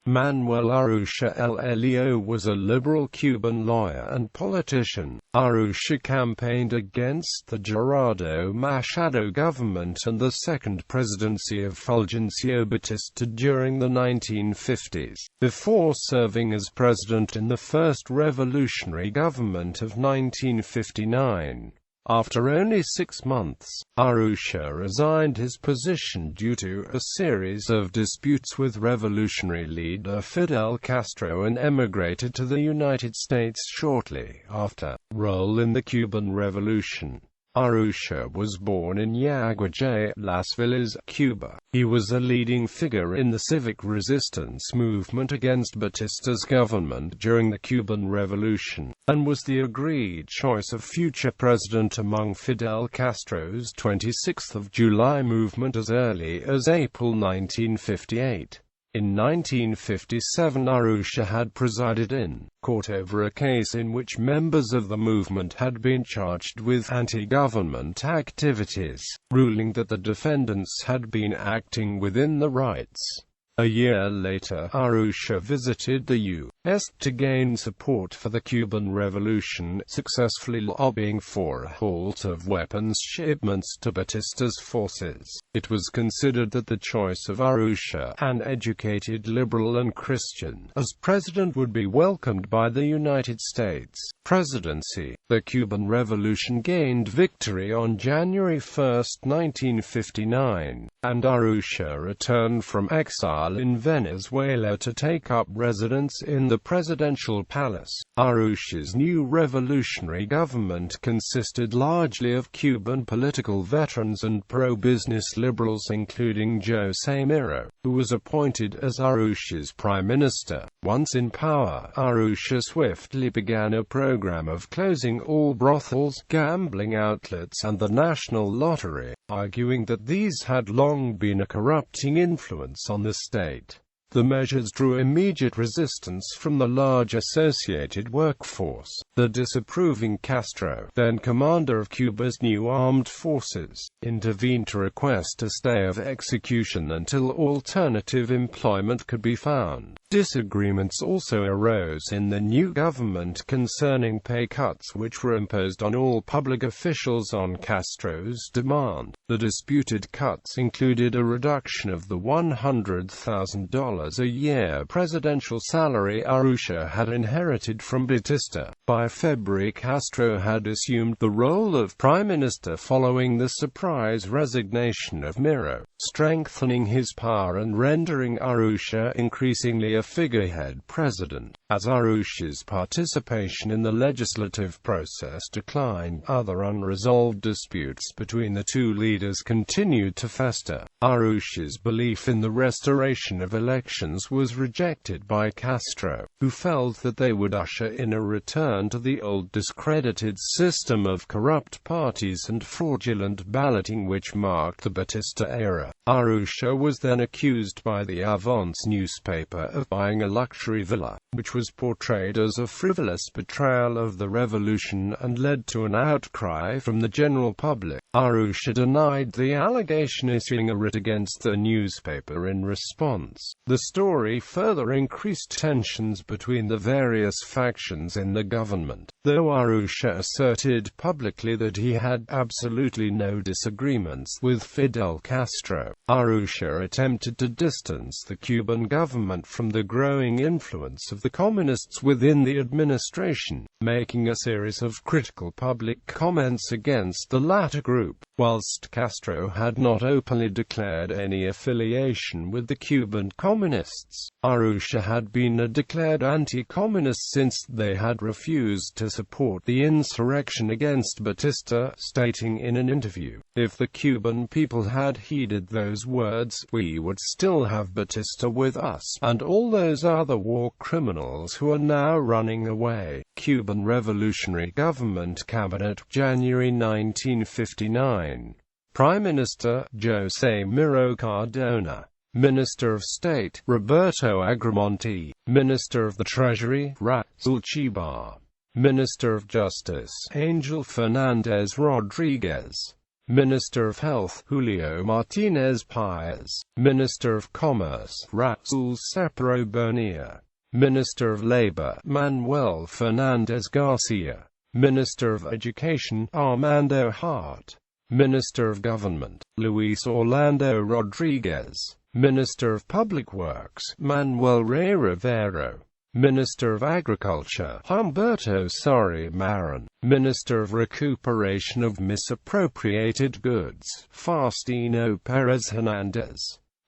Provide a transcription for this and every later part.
Manuel Urrutia Lleó was a liberal Cuban lawyer and politician. Urrutia campaigned against the Gerardo Machado government and the second presidency of Fulgencio Batista during the 1950s, before serving as president in the first revolutionary government of 1959. After only 6 months, Urrutia resigned his position due to a series of disputes with revolutionary leader Fidel Castro and emigrated to the United States shortly after. Role in the Cuban Revolution. Urrutia was born in Yaguajay, Las Villas, Cuba. He was a leading figure in the civic resistance movement against Batista's government during the Cuban Revolution, and was the agreed choice of future president among Fidel Castro's 26th of July movement as early as April 1958. In 1957, Urrutia had presided in court over a case in which members of the movement had been charged with anti-government activities, ruling that the defendants had been acting within the rights. A year later, Urrutia visited the U.S. to gain support for the Cuban Revolution, successfully lobbying for a halt of weapons shipments to Batista's forces. It was considered that the choice of Urrutia, an educated liberal and Christian, as president would be welcomed by the United States presidency. The Cuban Revolution gained victory on January 1, 1959, and Urrutia returned from exile in Venezuela to take up residence in the presidential palace. Urrutia's new revolutionary government consisted largely of Cuban political veterans and pro-business liberals, including José Miró, who was appointed as Urrutia's prime minister. Once in power, Urrutia swiftly began a program of closing all brothels, gambling outlets, and the national lottery, arguing that these had long been a corrupting influence on the state. The measures drew immediate resistance from the large associated workforce. The disapproving Castro, then commander of Cuba's new armed forces, intervened to request a stay of execution until alternative employment could be found. Disagreements also arose in the new government concerning pay cuts which were imposed on all public officials on Castro's demand. The disputed cuts included a reduction of the $100,000 a year presidential salary Urrutia had inherited from Batista. By February, Castro had assumed the role of prime minister following the surprise resignation of Miró, strengthening his power and rendering Urrutia increasingly a figurehead president. As Urrutia's participation in the legislative process declined, other unresolved disputes between the two leaders continued to fester. Urrutia's belief in the restoration of elections was rejected by Castro, who felt that they would usher in a return to the old discredited system of corrupt parties and fraudulent balloting which marked the Batista era. Urrutia was then accused by the Avance newspaper of buying a luxury villa, which was portrayed as a frivolous betrayal of the revolution and led to an outcry from the general public. Urrutia denied the allegation, issuing a writ against the newspaper in response. The story further increased tensions between the various factions in the government. Though Urrutia asserted publicly that he had absolutely no disagreements with Fidel Castro, Urrutia attempted to distance the Cuban government from the growing influence of the communists within the administration, making a series of critical public comments against the latter group. Whilst Castro had not openly declared any affiliation with the Cuban communists, Urrutia had been a declared anti-communist since they had refused to support the insurrection against Batista, stating in an interview, "If the Cuban people had heeded those words, we would still have Batista with us, and all those other war criminals who are now running away." Cuban Revolutionary Government Cabinet, January 1959. Prime Minister, José Miró Cardona. Minister of State, Roberto Agramonte. Minister of the Treasury, Raúl Chibar. Minister of Justice, Angel Fernandez Rodriguez. Minister of Health, Julio Martinez Páez. Minister of Commerce, Raúl Cepero Bonilla. Minister of Labor, Manuel Fernández Garcia. Minister of Education, Armando Hart. Minister of Government, Luis Orlando Rodriguez. Minister of Public Works, Manuel Rivero. Minister of Agriculture, Humberto Sorry Marin. Minister of Recuperation of Misappropriated Goods, Faustino Pérez Hernández.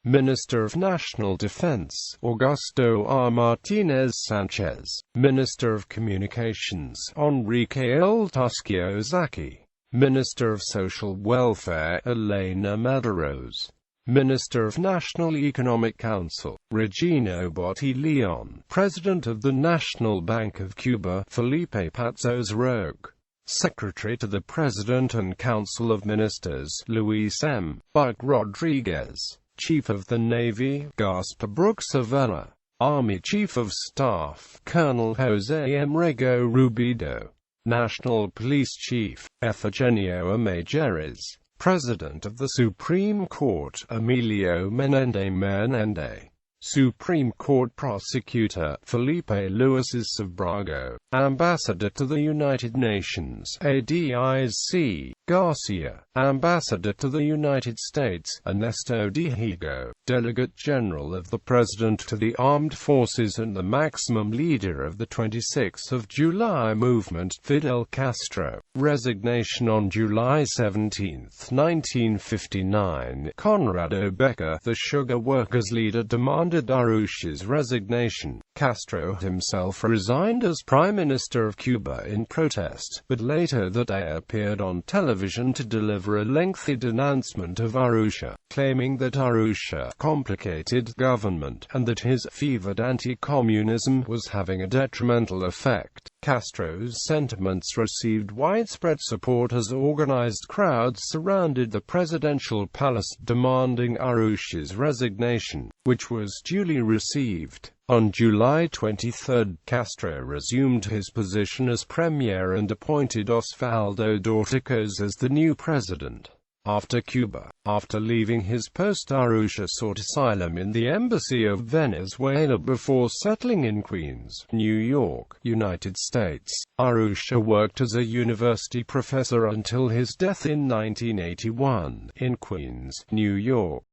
Minister of National Defense, Augusto R. Martínez Sánchez. Minister of Communications, Enrique L. Tusquio Zaki. Minister of Social Welfare, Elena Medeiros. Minister of National Economic Council, Regino Botti Leon. President of the National Bank of Cuba, Felipe Patzos Roque. Secretary to the President and Council of Ministers, Luis M. Buck Rodriguez. Chief of the Navy, Gaspar Brooks Avella. Army Chief of Staff, Colonel José Emrego Rubido. National Police Chief, Efigênio Amadeus. President of the Supreme Court, Emilio Menendez. Supreme Court Prosecutor, Felipe Luis Sabrago. Ambassador to the United Nations, Adiz Garcia. Ambassador to the United States, Ernesto Dihigo. Delegate General of the President to the Armed Forces and the maximum leader of the 26th of July movement, Fidel Castro. Resignation on July 17, 1959. Conrado Becker, the sugar workers' leader, demanded Urrutia's resignation. Castro himself resigned as Prime Minister of Cuba in protest, but later that day appeared on television to deliver a lengthy denouncement of Urrutia, claiming that Urrutia complicated government, and that his fevered anti-communism was having a detrimental effect. Castro's sentiments received widespread support as organized crowds surrounded the presidential palace demanding Urrutia's resignation, which was duly received. On July 23, Castro resumed his position as premier and appointed Osvaldo Dorticos as the new president. After leaving his post, Urrutia sought asylum in the Embassy of Venezuela before settling in Queens, New York, United States. Urrutia worked as a university professor until his death in 1981, in Queens, New York.